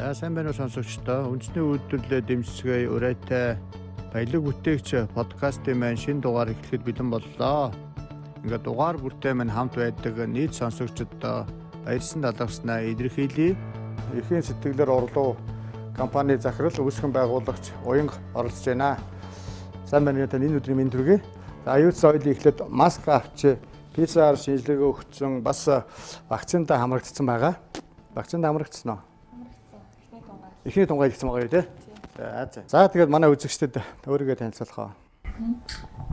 За сайн байна уу сонсогчдоо. Үндэсний үйлдвэрлэлээ дэмжсгээ урайтай баялаг бүтээгч подкастын маань шинэ дугаар эхлэхэд бэлэн боллоо. Ингээд дугаар бүртээ маань хамт байдаг нийт сонсогчдоо баярсан талархснаа илэрхийлье. Эхийн сэтгэлээр орлоо компани захирал үүсгэн байгуулагч уянга оролцож байна. Сайн байна уу та энэ өдрийн мэнд хүргэе. За аюул соёлын эхлээд маск авч PCR шинжилгээ өгсөн бас вакцинда хамрагдсан байгаа. Вакцинда хамрагдсан уу? Эхний тунгай гэсэн байгаа юу те? За тэгээд манай үзэгчдэд өөрийгөө танилцуулах.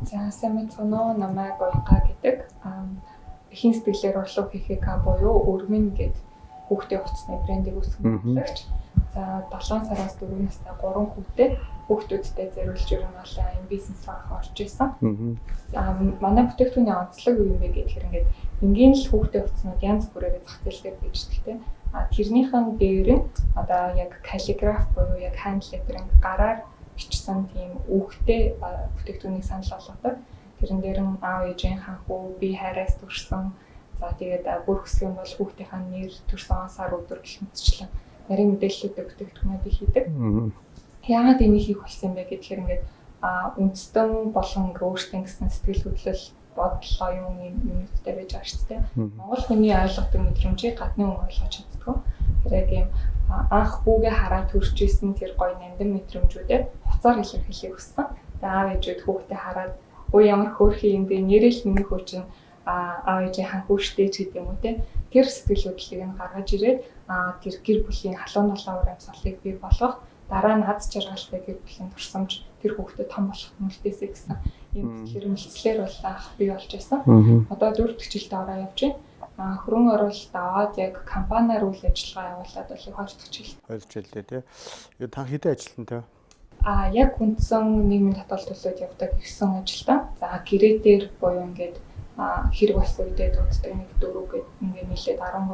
За сайн мэцгэнөө намайг Уянга гэдэг. Эхийн сэтгэлээр орлого хийхээ буюу өргөмн гэдэг хүүхдээ хувцсны брендийг үүсгэн байгуулагч. За 7 сараас 4 настай 3 хүүхдээ хүүхдүүдтэй зориулж онлайн бизнес руу орж исэн. Манай бүтээгдэхүүний онцлог юу юм бэ гэхээр ингээд энгийн л хүүхдээ хувцснууд янз бүрээр зах зээлээр бичдэг те. Тэрнийхэн дээр нь одоо яг каллиграф буюу яг ханд леттеринг гараар бичсэн тийм үүхтэй бүтээгдэхүүнийг санал болгодог. Тэрэн дээр нь аав ээжийн ханхүү би хайраас төрсөн. За тэгээд бүр хэсэг нь бол хүүхдийнхээ нэр, төрсөн сар өдөр гэх мэтчлэн нарийн мэдээллүүдтэй бүтээгдэхүүнүүдийг хийдэг. Яагаад энийг хийх болсон бэ гэхээр ингээд үндэстэн болон өөртөө гэсэн сэтгэл хөдлөл бодол оюун юмнуудтай байж байгаа шүү дээ. Монгол хүний ойлгодог мэдрэмжийг гадны хүн ойлгож чаддгүй. Тэр яг юм анх хүүгээ хараад төрж исэн тэр гоё нандин мэдрэмжүүдээ хуцаар илэрхийлэх хүссэн. Тэгээ аав ээжүүд хүүхдээ хараад өө ямар хөөрхий юм бэ? Нэрэл миний хөө чинь аав ээжийн ханхүү штэ ч гэдэг юм уу те. Тэр сэтгэл хөдлөлийг нь гаргаж ирээд тэр гэр бүлийн халуун долоо уур амьсгалыг бий болгох, дараа нь хаз жаргалтай гэр бүлийн турсамж тэр хүүхдэд том болох мөртөөсэй гэсэн ийм хэрэгмэлцлэр бол анх бий болж байсан. Одоо 4 дахь жилдээ ороо явж байна. Хөрөн оруулалт аваад яг компаниар үйл ажиллагаа явуулаад бол 2 дахь жил. 2 жилдээ тий. Юу та хэдэн ажилтан те? Яг үндсэн нийгмийн татвар төлөөд явдаг 9 ажилтан. За гэрээ дээр буюу ингээд хэрэг бас үедээ дууддаг нэг 4 гээд ингээд нийлээд 13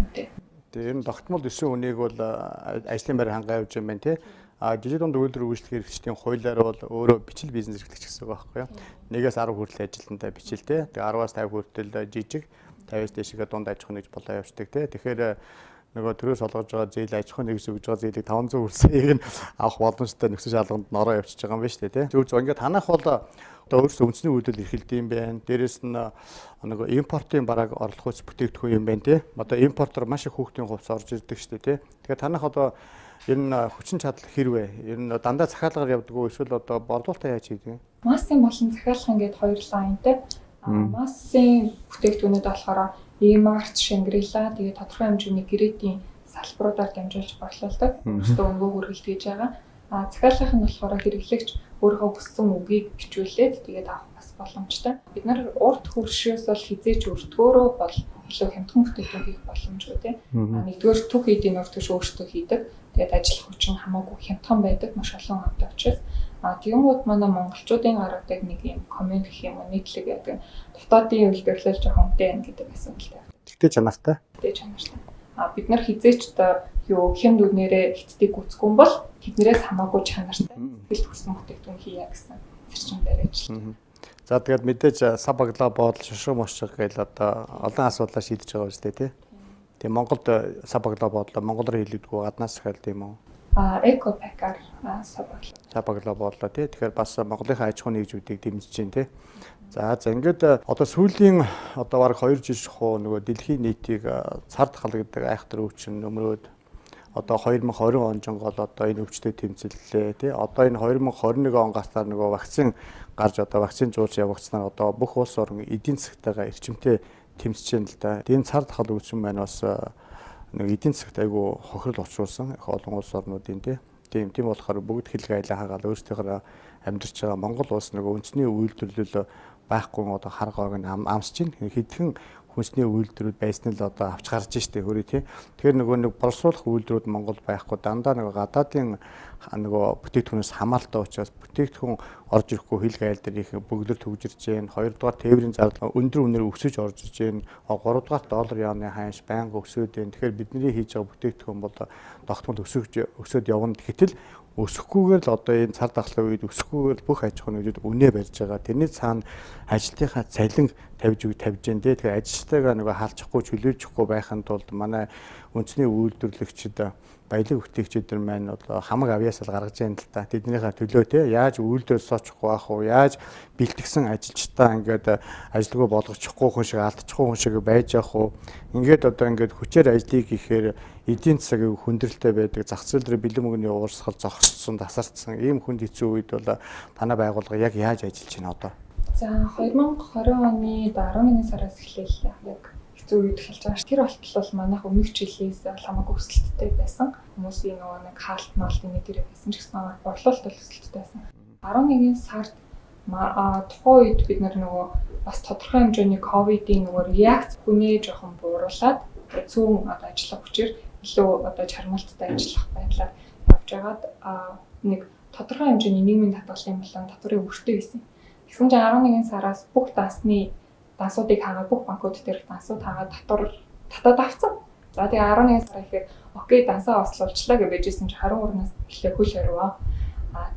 үнэтэй. Тэгээ ер нь тогтмол 9 хүнийг бол ажлын байр хангаа явж байгаа юм байна тий. Жижиг дунд үйлдвэр үйлчлэх хэрэгчдийн хуулиар бол өөрөө бичил бизнес эрхлэгч гэсэн үг байхгүй юу? 1-ээс 10 хүртэл ажилтнтай бичилтэй. Тэгээ 10-аас 50 хүртэл жижиг, 50-аас дээшгээ дунд аж ахуйн гэж болоо явждаг тий. Тэгэхээр нөгөө төрөөс олгож байгаа зээл аж ахуйн нэгс өгж байгаа зээлийг 500 хүрсэйг нь авах боломжтой нөхцөл шалганд нороо явчихж байгаа юм байна шүү дээ тий. Зөв ингээд танах бол одоо өөрсдөө үндэсний үйлдэл эрхэлдэг юм байна. Дээрээс нь нөгөө импортын бараг орлох хүч бүтээгдэхүүн юм байна тий. Одоо импортоор маш их хүүхдийн хувьс орж ирдэг шүү дээ тий. Тэгэхээр танах одоо ер нь хүчин чадал хэрвээ ер нь дандаа захиалгаар явдаг уу эсвэл одоо борлуулалтаа яаж хийдэг вэ? Массын болон захиалах ингээд хоёр лайнтай. Массын бүтээгдэхүүнүүд болохоор E-Mart, Shangri-La тэгээд тодорхой хэмжээний гэрээдийн салбаруудаар дамжуулж борлуулдаг. Өөрсдөө өнгөө хүргэлт хийж байгаа. Захиалгах нь болохоор хэрэглэгч өөрөө хүссэн үгийг бичүүлээд тэгээд авах бас боломжтой. Бид нар урт хөршөөс бол хизээч өртгөөрөө бол илүү хямдхан бүтээгдэхүүн хийх боломжтой тийм. Нэгдүгээр төг эдийн урт хөрш өөрсдөө хийдэг. Тэгээд ажиллах хүчин хамаагүй хямдхан байдаг, маш олон хамт учраас. Тэгмүүд манай монголчуудын гаргадаг нэг юм комент гэх юм уу нийтлэг яадаг. Дотоодын үйлдвэрлэл жоохон үнэтэй юм гэдэг асуудалтай. Тэгтээ чанартай. Тэгтээ чанартай. Бид нар хизээч одоо юу хямд үнээрээ хитдэг гүцэхгүй юм бол тэднэрээс хамаагүй чанартай. Хэл төрсөн бүтээгдэхүүн хийя гэсэн зарчимдаар ажилладаг. За тэгээд мэдээж сав баглаа боодол шошго мошго гэл одоо олон асуудлаа шийдэж байгаа үстэй тий. Тэгээ Монголд сав баглаа боодлоо монголоор хэлэгдэггүй гаднаас захиалдаг юм уу? Эко пакаар сав баглаа боодлоо тий. Тэгэхээр бас Монголынхаа аж ахуйн нэгжүүдийг дэмжиж байна тий. За ингээд одоо сүүлийн одоо бараг 2 жил шахуу нөгөө дэлхийн нийтийг цард халагддаг айхтар өвчин өмрөөд одоо 2020 он жонгол одоо энэ өвчтөд тэмцэллээ тий. Одоо энэ 2021 он гартаар нөгөө вакцин гарч одоо вакцин зуулж явагдсанаар одоо бүх улс орн эдийн засгтайгаа эрчимтэй тэмцэж байна л да. Энэ цард хал өвчин маань бас нэг эдийн засгт айгүй хохирол учруулсан их олон улс орнуудын тий. Тийм болохоор бүгд хэлгээ айлаа хагаал өөрсдийнхөө амьдарч байгаа Монгол улс нөгөө үндэсний үйлдвэрлэл байхгүй одоо харгааг нь амсж чинь хэдхэн хүнсний үйлдвэрүүд байсан л одоо авч гарч штэ хөрөө тий. Тэгэхээр нөгөө нэг боловсруулах үйлдвэрүүд Монгол байхгүй дандаа нөгөө гадаадын нөгөө бүтээгдэхүүнээс хамааралтай учраас бүтээгдэхүүн орж ирэхгүй хэлгээ айл дээр их бөглөр төгжирж जैन. 2 дугаар тээврийн зардал өндөр үнээр өсөж орж иж जैन. 3 дугаар доллар яаны ханш байнга өсөд байна. Тэгэхээр бидний хийж байгаа бүтээгдэхүүн бол тогтмол өсөд явна гэтэл өсөхгүйгээр л одоо энэ цар тахлын үед өсөхгүйгээр бүх аж ахуйн нэгжүүд үнэ барьж байгаа. Тэрний цаана ажилтныхаа цалин тавьж гин тий. Тэгэхээр ажилчтайгаа нөгөө халчихгүй чөлөөлчихгүй байхын тулд манай үндэсний үйлдвэрлэгчид баялаг бүтээгчид маань бол хамаг авьяасал гаргаж яана л та. Тэднийхээ төлөө тий яаж үйлдвэрээс соочихгүй байх уу? Яаж бэлтгэсэн ажилчдаа ингээд ажилгүй болгочихгүй хүн шиг алдчихгүй хүн шиг байж явах уу? Ингээд одоо ингээд хүчээр ажлыг хийхээр эдийн засаг хүндрэлтэй байдаг, зах зээл дээр бэлэн мөнгөний уурсгал зогссон, тасардсан ийм хүнд хэцүү үед бол танай байгууллага яг яаж ажиллаж байна одоо? За 2020 оны 11 сараас эхлээл яг хэцүү үед эхэлж байгаа. Тэр болтол манайх өмнөх жилээс хамаагүй өсөлттэй байсан. Хүмүүсийн нөгөө нэг хаалт маалтын мэдэрэг байсан ч гэсэн борлуулалт бол өсөлттэй байсан. 11 сард тухайн үед бид нөгөө бас тодорхой хэмжээний ковидын нөгөө реакц хүнээ жоохон бууруулад зүүн одоо ажиллах хүчээр илүү одоо чармаалттай ажиллах байдлаар явж байгаад нэг тодорхой хэмжээний нийгмийн татгалын болон татварын өртөө хийсэн. Тэгсэн чинь 11 сараас бүх дансуудыг хаагаад бүх банкуд дээр дансууд хаагаад татаад авцсан. За тэгээ 11 сар ихээр окей дансаа ослуулчлаа гэж байжсэн чинь 23-наас эхлээ хөл хорвоо.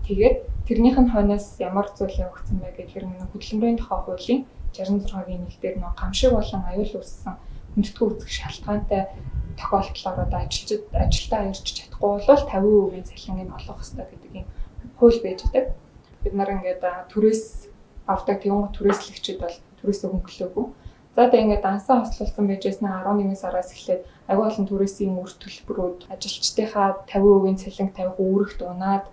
Тэгээд тэрнийх нь хойноос ямар зүйл явагдсан бэ гэхээр хөдөлмөрийн тухай хуулийн 66-гийн 1 дээр нэг гамшиг болон аюул үүссэн хүндэтгэл үүсгэх шалтгаантай тохиолдлоор одоо ажилтаа ирж чадахгүй бол 50% цалиныг олох хэрэгтэй гэдэг юм хууль байж байгаа. Бид нар ингээд түрээс авдаг тэгүн түрээслэгчид бол түрээсээ хөнгөлөөгүй. За тэгээ ингээд дансаа хослуулсан байжсэн 11 сараас эхлээд аюул болон түрээсийн үр төлбөрүүд ажилчдынхаа 50% цалинг тавих үүрэгт унаад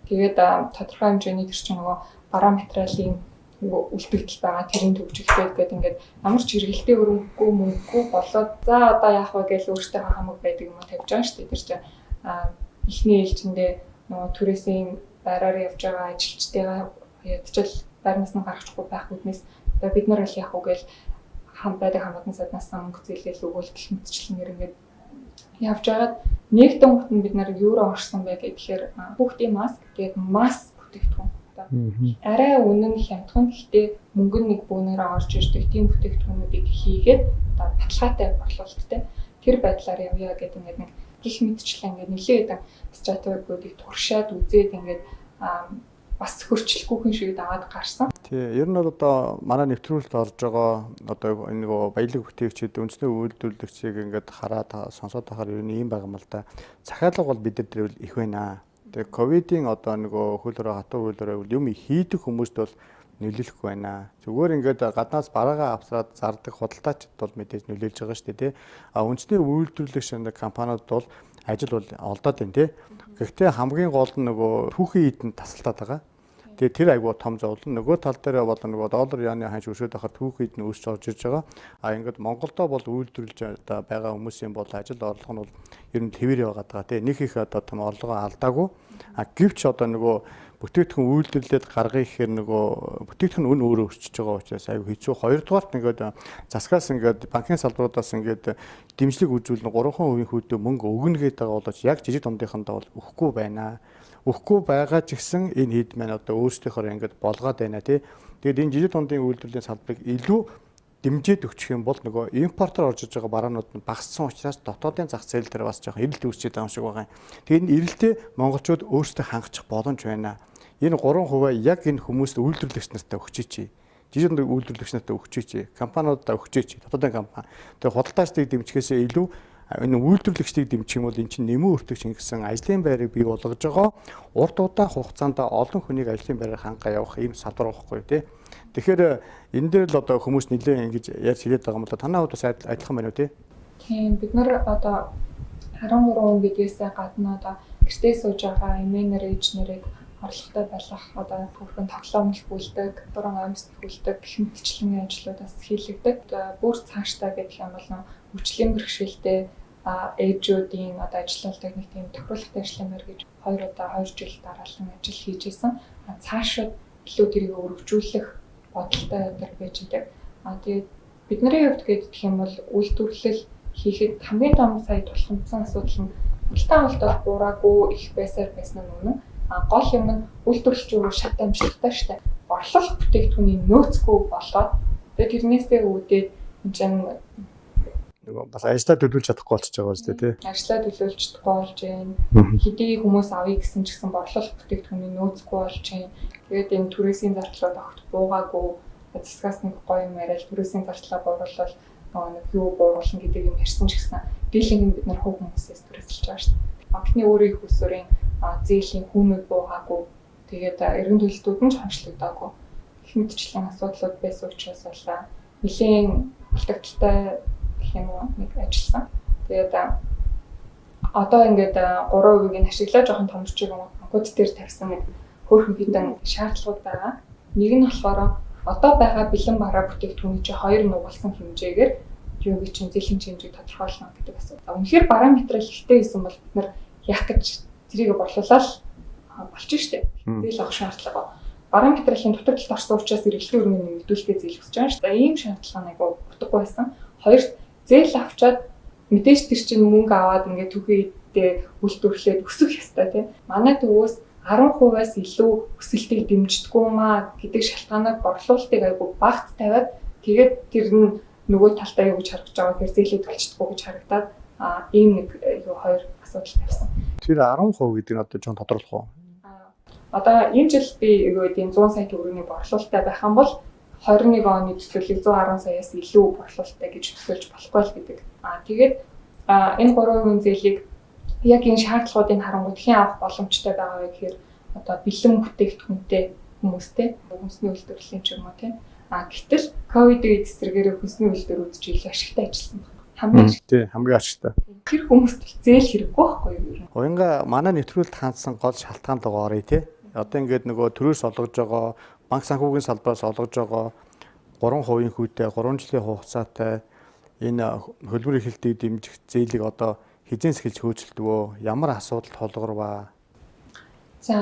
тэгээд тодорхой хэмжээний тэр чинь нөгөө бараа материалын үлдэгдэл байгаа тэрийн төвчөлтэй гэдэг ингээд ямар ч хэрэгэлтэй өрөнгөгүй мөнгөгүй болоод за одоо яах вэ гэж өөртөө хамаг байдаг юм тавьж байгаа шүү дээ. Тэр чинь эхний ээлжиндээ нөгөө түрээсийн байраар явж байгаа ажилчдыгаа ядчил байрнаас нь гаргачихгүй байх үднээс одоо бид нар л яах вэ гэж байдаг хамаатан саднаас мөнгө зээлэл өгөөл гэх мэтчлэнээр ингээд явж байгаад нэгдэн гут нь бид нар евро орсон бай гэхээр бүгдийн маск тэгээд маск бүтээгдэхүүн арай үнэн хямдхан гэхдээ мөнгө нэг бөөнөрөө орж ирдэг тийм бүтээгдэхүүнүүдийг хийгээд одоо баталгаатай борлуулалттай тэр байдлаар явъя гэдэг ингээд нэг гих мэтчлэн ингээд нэлээд стратегиудыг туршаад үзээд ингээд бас хөрчлөхгүйхэн шиг даваад гарсан. Тий, ер нь бол одоо манай нэвтрүүлэлт орж байгаа одоо энэ нөгөө баялаг бүтээгчид үндэсний үйлдвэрлэгчийг ингээд хараад сонсоод байхаар ер нь ийм байгаа юм л да. Захиалга бол бид нар дээр их байна. Тэгээ ковидын одоо нөгөө хөлөөрөө хатуу хөлөөрөө юм хийдэг хүмүүст бол нөлөөлөх байна. Зүгээр ингээд гаднаас бараагаа авсраад зардаг худалдаачид бол мэдээж нөлөөлж байгаа шүү дээ, тий. Үндэсний үйлдвэрлэгч компаниуд бол ажил бол олдоод байна, тий. Гэхдээ хамгийн гол нь нөгөө түүхийн эдэн тасалдаад байгаа. Тэгээ тэр айгуу том зовлон нөгөө тал дээр бол нөгөө доллар яны ханш өсөд байхад түүхэд нь өсч орж ирж байгаа. Ингээд Монголдо бол үйлдвэрлэж байгаа хүмүүсийн бол ажил орлого нь бол ер нь хэвээр яваад байгаа тийм нэг их одоо том орлого алдаагүй. Гэвч одоо нөгөө бүтээгдэхүүн үйлдвэрлээд гаргая гэхээр нөгөө бүтээгдэхүүн үн өөрөө өсөж байгаа учраас айгуу хэцүү. Хоёрдугаарт ингээд засгаас ингээд банкны салбаруудаас ингээд дэмжлэг үзүүлнэ 3% хөдөө мөнгө өгнө гэдэг байгаа болооч яг жижиг дундынхандаа бол өгөхгүй байна. Өгөхгүй байгаа ч гэсэн энэ хэд маань одоо өөрсдийнхөө ингээд болгоод байна тий. Тэгэд энэ жижиг дундын үйлдвэрлэлийн салбарыг илүү дэмжиж өгчих юм бол нөгөө импортоор орж иж байгаа бараанууд нь багассан учраас дотоодын зах зээл дээр бас жоохон эрэлт үүсчихэд байгаа юм шиг байгаа юм. Тэгээд энэ эрэлтээ монголчууд өөрсдөө хангачих боломж байна. Энэ 3% яг энэ хүмүүст үйлдвэрлэгч нартай өгчээч. Жижиг дундын үйлдвэрлэгч нартай өгчээч. Компаниудаа өгчээч. Дотоодын компани. Тэгээд худалдаачдыг дэмжихээсээ илүү энэ үйлдвэрлэгчдийг дэмжих юм бол эн чинь нэмэн өртөгч ингэсэн ажлын байрыг бий болгож байгаа. Урт удаан хугацаанд олон хүнийг ажлын байраар хангаа явах ийм салбар байхгүй тий. Тэгэхээр энэ дээр л одоо хүмүүс нэлээд ингэж ярьж хэлээд байгаа юм л да. Танай хувьд бас адилхан байна уу тий? Тийм бид нар одоо 13 он гэдгээсээ гадна одоо гэртээ сууж байгаа эмээнэр ээжнэрийг орлоготой байлгах одоо бүрхэн тоглоомлох бүлдэг, дуран амьсгалт бүлдэг гэх мэтчлэн ажлуудаас хийлэгдэг. Бүр цааштай гэх юм бол хүчлийн бэрхшээлтэй ээжүүдийн одоо ажилладаг нэг тийм тохируулгатай ажлын байр гэж 2 жил дараалан ажил хийж исэн. Цаашид илүү тэрийг өргөжүүлэх бодолтой өдөр байж байгаа. Тэгээд бидний хувьд гэх юм бол үйлдвэрлэл хийхэд хамгийн том сая тулхамдсан асуудал нь худалдаа авалт буураагүй их байсаар байсан нь үнэн. Гол юм нь үйлдвэрлэгч өөрөө шат амжилттай штэ. Борлуулах бүтээгдэхүүний нөөцгүй болоод тэгээд тэрнээсээ үүдээд энэ бас ажлаа төлөвлөж чадахгүй болчихж байгаа үстэй тий. Ажлаа төлөвлөж чадахгүй болж байна. Хэдий хүмүүс авъя гэсэн ч гэсэн борлуулах бүтээгдэхүүний нөөцгүй болж байна. Тэгээд энэ түрээсийн зардлууд огт буугаагүй. засгаас нэг гоё юм яриад төрөөсийн зардлаа бууруулал нөгөө нэг юу бууруулна гэдэг юм ярьсан ч гэсэн дийлэнх бид нар хувь хүмүүсээс төрөсөлж байгаа шүү дээ. Банкны өөрийн их усурын зээлийн хүүнүүд буугаагүй тэгээд эргэн төлөлтүүд нь ч хоншлогдоогүй их мэдчлэн асуудлууд байсан учраас болоо нэлийн алдагдaltaй гэх юм уу нэг ажилласан. Тэгээд одоо ингээд 3% нь ашиглаа жоохон томрч байгаа банкуд дээр тавьсан нэг хөөрхөн хідэн шаардлагууд байгаа. Нэг нь болохоор одоо байгаа бэлэн бараа бүтээгдэхүүний чинь 2 нугалсан хэмжээгээр юу гэж чинь зэлийн хэмжээг тодорхойлно гэдэг асуудал. Үнэхээр бараа материал ихтэй байсан бол бид нар яах гэж зэрийг борлуулаад болчих штеп. Зээл авах шаардлага. Бараа материалын дотор талд орсон учраас эргэлтийн өргөний мэдүүлгээ зээл хүсэж байгаа шүү дээ. Ийм шаардлага нэг утгагүй байсан. Хоёрт зээл авчаад мэдээж тэр чинь мөнгө аваад ингээд түүхийдээ үйлдвэрлээд өсөх ёстой тийм. Манай төвөөс 10%-аас илүү өсөлтийг дэмждэггүй маа гэдэг шалтгаанаар борлуулалтыг айгүй багт тавиад тэгээд тэр нь нөгөө талдаа юу гэж харагдаж байгаа гэхээр зээлээ төлчихдэггүй гэж харагдаад ийм нэг юу хоёр асуудал тавьсан. Тэр 10% гэдэг нь одоо жоон тодорлох уу? Одоо энэ жил би юу гэдэг 100 сая төгрөгийн борлуулалттай байх юм бол 21 оны төсвөлийг 110 саяас илүү борлуулалттай гэж төсөөлж болохгүй л гэдэг. Тэгээд энэ 3% зээлийг яг энэ шаардлагуудыг харангуй хэн авах боломжтой байгаа вэ гэхээр одоо бэлэн бүтээгдэхүүнтэй хүмүүстэй хүнсний үйлдвэрлэлийн ч юм уу тийм. Гэтэл ковидын эсрэгээр хүнсний үйлдвэрүүд ч их ашигтай ажилласан байна. Хамгийн ашигтай. Тэр хүмүүст зээл хэрэггүй байхгүй юу? Уянга манай нэвтрүүлэлт хаандсан гол шалтгаан л орё тий. Одоо ингээд нөгөө төрөөс олгож байгаа банк санхүүгийн салбараас олгож байгаа 3% хүүтэй 3 жилийн хугацаатай энэ хөлбөр эрхлэлтийг дэмжих зээлийг одоо хизээс эхэлж хөөцөлдөвөө ямар асуудал толгорваа. За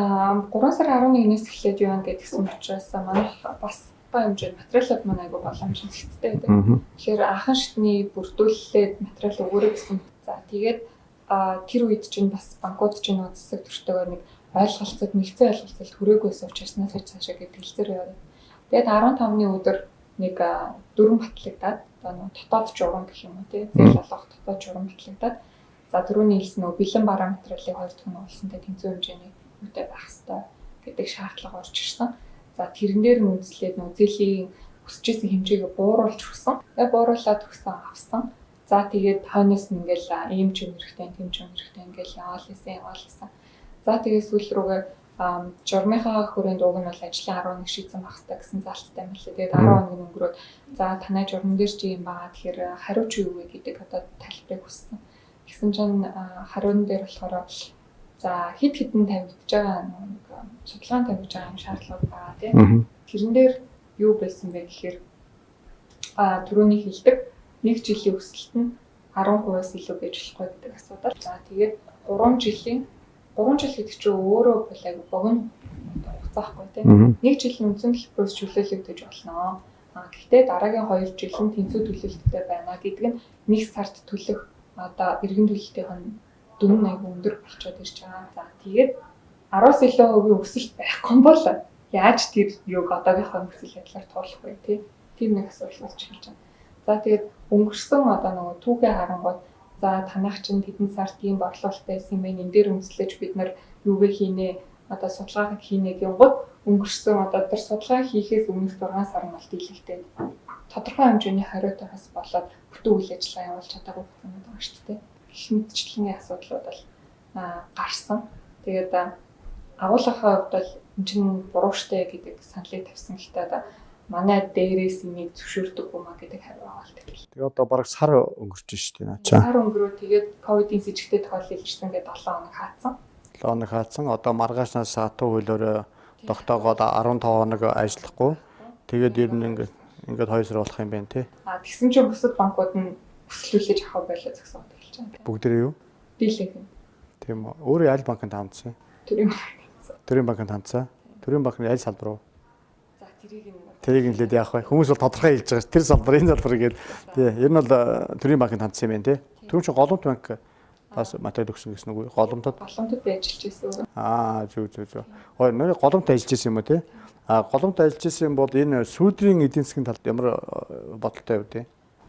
3 сарын 11-ээс эхлээд юу гэдгсэн учраас манайх бас ба хэмжээнд материалууд маань айгүй боломжтой хэцтэй байдаг. Тэгэхээр анхан шатны бүрдүүлэлт материал өгөөрэй гэсэн. За тэгээд тэр үед чинь бас банкуд чинь нэг засаг төртөөгөө нэг ойлголцоод нэгцэн ойлголцол хүрээгүйсэн учраас наасаа цаашаа гэдэг хэлцээр яваад. Тэгээд 15-ны өдөр нэг дөрвөн батлагдаад одоо дотоод журам гэх юм уу тий зээл олох дотоод журам батлагдаад за түрүүний хэлсэн нөгөө бэлэн бараа материалыг 2 дахин уулсантай тэнцүү хэмжээний үүтэй байх хэрэгтэй гэдэг шаардлага орж ирсэн. За тэрэн дээр нь үндэслээд нөгөө зээлийн өсчихсэн хэмжээгээ бууруулж өгсөн. Тэгээд бууруулаад өгсөн авсан. За тэгээд хойноос нь ингээл ийм ч юм хэрэгтэй, тийм ч юм хэрэгтэй ингээл яваалсан. За тэгээд сүүл рүүгээ журмынхаа хүрээнд уг нь бол ажлын 11 шийдсэн байх хэрэгтэй гэсэн залттай юм лээ. Тэгээд 10 хоногийн өнгөрөөд за танай журман дээр чи юм байгаа тэгэхээр хариу чи юу вэ гэдэг одоо тайлбарыг хүссэн. Гэсэн чинь хариун дээр болохоор за хэд хэдэн тавигдж байгаа нэг судалгаан тавьж байгаа юм шаардлага байгаа тийм. Тэрэн дээр юу байсан бэ гэхээр түрүүний хэлдэг 1 жилийн өсөлт нь 10%-аас илүү байж болохгүй гэдэг асуудал. За тэгээд 3 жил гэдэг чинь өөрөө бол айгүй богино хугацаахгүй тийм. 1 жилийн үндсэн төлбөрөөс чөлөөлөгдөж болно. Гэхдээ дараагийн 2 жил нь тэнцүү төлөлттэй байна гэдэг нь 1 сард төлөх одоо эргэн төлөлтийн дүн айгүй өндөр болчиход ирж байгаа. За тэгээд 10-аас илүү хувийн өсөлт байхгүй бол яаж тэр юг одоогийнхоо нөхцөл байдлаар туулах вэ тийм. Тийм нэг асуудал болж эхэлж байна. За тэгээд өнгөрсөн одоо нөгөө түүхээ харангуй за танах чинь хэдэн сар тийм борлуулалттай байсан юм бэ? Энд дээр үндэслэж бид нар юугээ хийнэ? Одоо судалгаа хийнэ гингод өнгөрсөн одоо тэр судалгаа хийхээс өмнөх 6 сар нь бол дийлэгтэй. Тодорхой хэмжээний хариуцлагаас болоод бүтэн үйл ажиллагаа явуулж чадаагүй юм байна шүү дээ. Гэх мэтчлэгийн асуудлууд бол гарсан. Тэгээд агуулгынхаа хувьд бол энэ чинь буруу штэ гэдэг саналыг тавьсан гэхдээ одоо манай дээрээс энийг зөвшөөрдөг юм а гэдэг хариу авалт гэв. Тэгээ одоо бараг сар өнгөрч штэ наачаа. Сар өнгөрөө тэгээд ковидын с ิจ гтэй тохиолдол илэрсэн гэдэг 7 хоног хаацсан. 7 хоног хаацсан. Одоо маргаашнаас сатуу хөлөөрөө тогтоогоод 15 хоног ажиллахгүй. Тэгээд ер нь ингээд 2 сар болох юм байна тий. Тэгсэн чинь бусад банкуд нь өсөлүүлж авах байлаа зогсоод эхэлж байгаа. Бүгдээ юу? Дийлэнх юм. Тийм үү. Өөрөө аль банкнд хандсан? Төрийн банкнд. Төрийн банкнд хандсан. Төрийн банкны аль салбар уу? За тэрийг нь хэлээд яах вэ? Хүмүүс бол тодорхой хэлж байгаа ш. Тэр салбар энэ салбар гэдэг. Тий. Ер нь бол төрийн банкнд хандсан юм байна тий. Түрүүн чи голомт банк бас материал өгсөн гэсэн үг үү? Голомтод ажиллаж байсан. Зүг. Хой нэр голомт ажиллаж байсан юм уу тий? Голомт ажиллаж байсан бол энэ сүүдрийн эдийн засгийн талд ямар бодолтой вэ тий?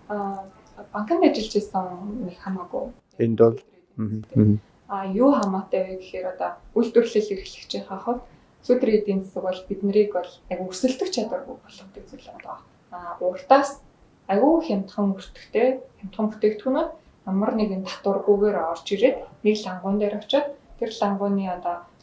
Банкнд ажиллаж байсан нэг хамаагүй. Энд бол юу хамаатай вэ гэхээр одоо үйлдвэрлэл эрхлэгчийн хахад Сүүтрийн эдийн засаг бол бид нарыг бол айгу өрсөлдөх чадваргүй болгодог зүйл байна. Уртаас айгу хямдхан бүтээгдэхүүнүүд ямар нэгэн татваргүйгээр орж ирээд нэг лангуун дээр очиод тэр лангууны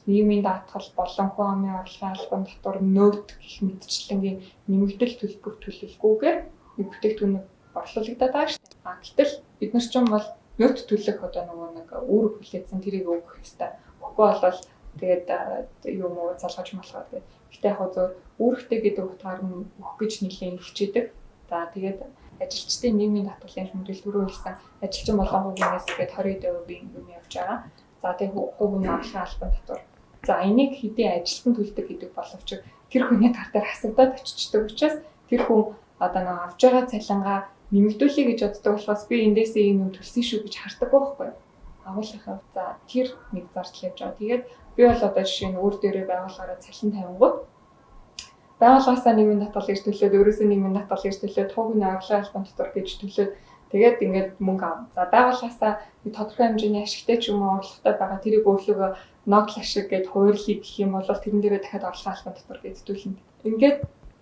нийгмийн даатгал болон хүн амын орлогын албан татвар нөөт гэх мэтчлэнгийн нэмэгдэл төлбөр төлөлгүйгээр нэг бүтээгдэхүүнүүд борлуулагдаад байгаа шүү дээ. Гэтэл бид нар ч юм бол нөөт төлөх нөгөө нэг үүрэг хүлээсэн тэрийг өгөх ёстой. Өгөхгүй болвол тэгээд юм уу залгаж малгаад тэгээд гэтээ яг зөв үүрэгтэй гэдэг утгаар нь өгөх гэж нэлээд хичээдэг. За тэгээд ажилчдын нийгмийн даатгалын хэмжээл түрүү хэлсэн ажилчин болгон хувийнээс гээд 20% юм явж байгаа. За тэгээд хувийн орлогын албан татвар. За энийг хэдийн ажилтан төлдөг гэдэг боловч тэр хүний тар дээр хасагдаад очичдаг учраас тэр хүн нэг авж байгаа цалингаа нэмэгдүүлэе гэж боддог болохоос би эндээсээ юм төлсөн шүү гэж хардаг байхгүй. Агуулгынхаа за тэр нэг зардал явж байгаа. Тэгээд би бол жишээ нь өөр дээрээ байгууллагаараа цалин тавингууд байгууллагаасаа нийгмийн даатгал гэж төлөөд өөрөөсөө нийгмийн даатгал гэж төлөөд хувийн орлогын албан татвар гэж төлөөд тэгээд ингээд мөнгө ав. За байгууллагаасаа тодорхой хэмжээний ашигтай ч юм уу орлоготой байгаа тэрийг өөрлөгөө ногло ашиг гэж хуурлыг гэх юм бол тэрэн дээрээ дахиад орлогын албан татвар гэж төлнө. Ингээд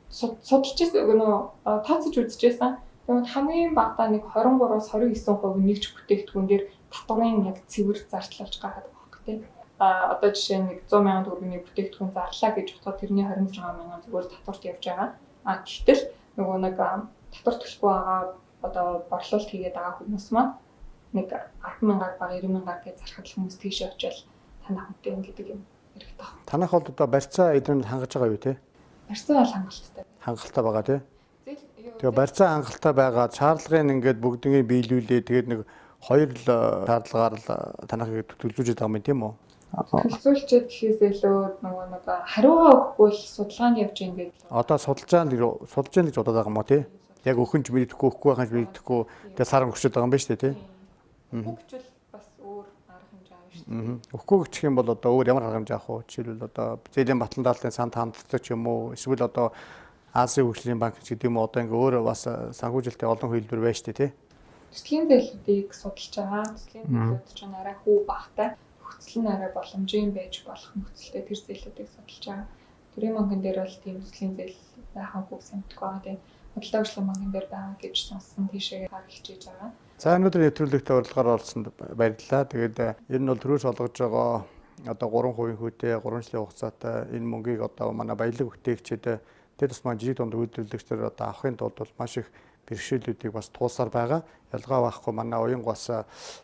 судалж тооцож үзчихсэн. Тэгвэл хамгийн багадаа нэг 23-аас 29% нэгж бүтээгдэхүүн дээр татварын яг цэвэр зардлуулж гаргаад байгаа хэрэг тийм. Жишээ нь 100,000 төгрөгийн бүтээгдэхүүн зарлаа гэж бодоход тэрний 26,000 зүгээр татварт явж байгаа. Гэтэл нөгөө нэг татвар төлөхгүй байгаа борлуулалт хийгээд байгаа хүмүүс маань нэг 10,000-аар ба 90,000-аар гэж зархад хүмүүс тийшээ очиод танах үнэтэй гэдэг юм хэрэгтэй байна. Танах бол барьцаа эднэр хангаж байгаа юу те? Барьцаа бол хангалттай. Хангалттай байгаа те? Тэгээ барьцаа хангалттай байгаа шаардлагын ингээд бүгднийг биелүүлээ тэгээд нэг хоёр л шаардлагаар л танахыг төлөвлөж байгаа юм тийм үү? Төлөвлөлчөд гэхээсээ илүү нөгөө нэг хариугаа өгөхгүй л судалгаанд явж ингээд одоо судалж байгаа гэж бодоод байгаа юм уу тий? Яг өхөнч мэддэхгүй өгөхгүй байханч мэддэхгүй тэгээ сар өнгөрчөд байгаа юм байна шүү дээ тий? Өгчөл бас өөр арга хэмжээ авна шүү дээ. Өгөхгүй гэх юм бол одоо өөр ямар арга хэмжээ авах вэ? Жишээлбэл одоо зээлийн батлан даалтын санд ханддаг ч юм уу? Эсвэл одоо Азийн хөгжлийн банк гэдэг юм уу? Одоо ингээ өөр бас санхүүжилтийн олон хэлбэр байна шүү дээ тий? Төслийн зээлүүдийг судалж байгаа. Төслийн зээлүүд чинь арай хүү багтай. Нөхцөл нь арай боломжийн байж болох нөхцөлтэй тэр зээлүүдийг судалж байгаа. Төрийн банкн дээр бол тийм төслийн зээл байхангүй сэмтэх байгаа. Тэгээд худалдаа хөгжлийн банкн дээр байгаа гэж сонссон тийшээ хар хичээж байгаа. За өнөөдөр нэвтрүүлэгтээ урилгаар оролцсонд баярлалаа. Тэгээд ер нь бол төрөөс олгож байгаа одоо 3% хүүтэй 3 жилийн хугацаатай энэ мөнгийг одоо манай баялаг бүтээгчид тэр тусмаа жижиг дунд үйлдвэрлэгчдэр одоо авахын тулд бол маш их бэрхшээлүүдийг бас туулсаар байгаа. Ялгаа байхгүй манай уянга бас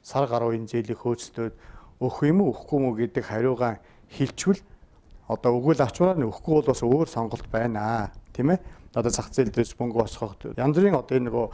сар гаруй энэ зээлийг хөөцлөөд өгөх юм уу өгөхгүй юм уу гэдэг хариугаа хэлчихвэл одоо өгвөл авчмаар нь өгөхгүй бол бас өөр сонголт байна тийм ээ. Одоо зах зээл дээрс мөнгө босгох янз бүрийн одоо энэ нөгөө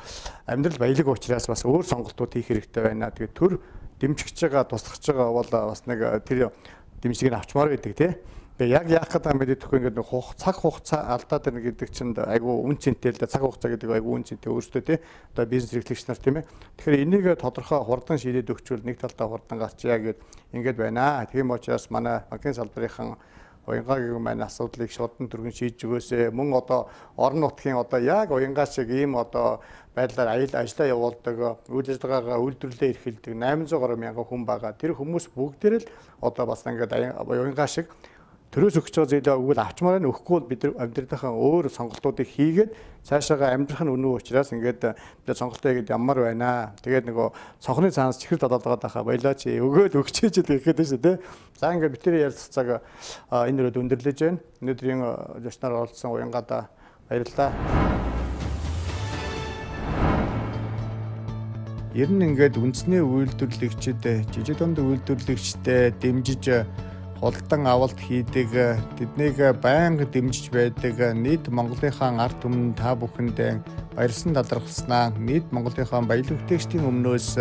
амьдрал баялаг учраас бас өөр сонголтууд хийх хэрэгтэй байна. Тэгээд төр дэмжигч байгаа туслах байгаа бол бас нэг тэр дэмжлэгийг авчмаар байдаг тийм. Тэгээ яг яах гэдэг юм бэ гэхгүй ингээд цаг хугацаа алдаад байна гэдэг чинь айгүй үн цэнтэй л да цаг хугацаа гэдэг айгүй үн цэнтэй өөртөө тий одоо бизнес эрхлэгч нар тийм ээ. Тэгэхээр энийг тодорхой хурдан шийдээд өгчвөл нэг талдаа хурдан гарчъя гэд ингээд байна. Тийм учраас манай банкны салбарынхан уянгагийн маань асуудлыг шудардан түргэн шийдэж өгөөсэй. Мөн одоо орон нутгийн одоо яг уянгаа шиг ийм одоо байдлаар ажиллаа явуулдаг, үйл ажиллагаагаа үйлдвэрлэлээ эрхэлдэг 800 гаруй мянган хүн байгаа. Тэр хүмүүс бүгдээр л одоо бас ингээд уянгаа шиг төрөөс өгч байгаа зээлээ өгвөл авчмаар нь өгөхгүй бол бид амьдралынхаа өөр сонголтуудыг хийгээд цаашаага амьдрах нь өнөө учраас ингээд бид сонголтоо хийгээд ямар байна. Тэгээд нөгөө цонхны цаанаас чихэр додоод байгаа баялаач өгөөл өгчээж гэдэг ихэд шүү дээ. За ингээд бидний ярилцах цаг энэ өрөөд өндөрлөж байна. Өнөөдрийн зочноор оролцсон уянгаада баярлалаа. Ер нь ингээд үндэсний үйлдвэрлэгчид жижиг дунд үйлдвэрлэгчтэй дэмжиж худалдан авалт хийдэг тэднийг байнга дэмжиж байдаг нийт Монголынхаа ард түмэн та бүхэнд баярсан талархснаа нийт Монголынхаа баялаг бүтээгчдийн өмнөөс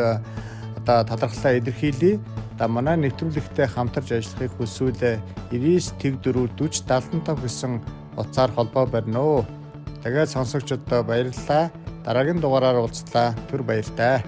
одоо талархлаа илэрхийлье. Одоо манай нэвтрүүлэгтээ хамтарч ажиллахыг хүсвэл 99 4 40 75 гэсэн утсаар холбоо барьно. Тэгээд сонсогчдод баярлалаа. Дараагийн дугаараар уулзлаа. Түр баяртай.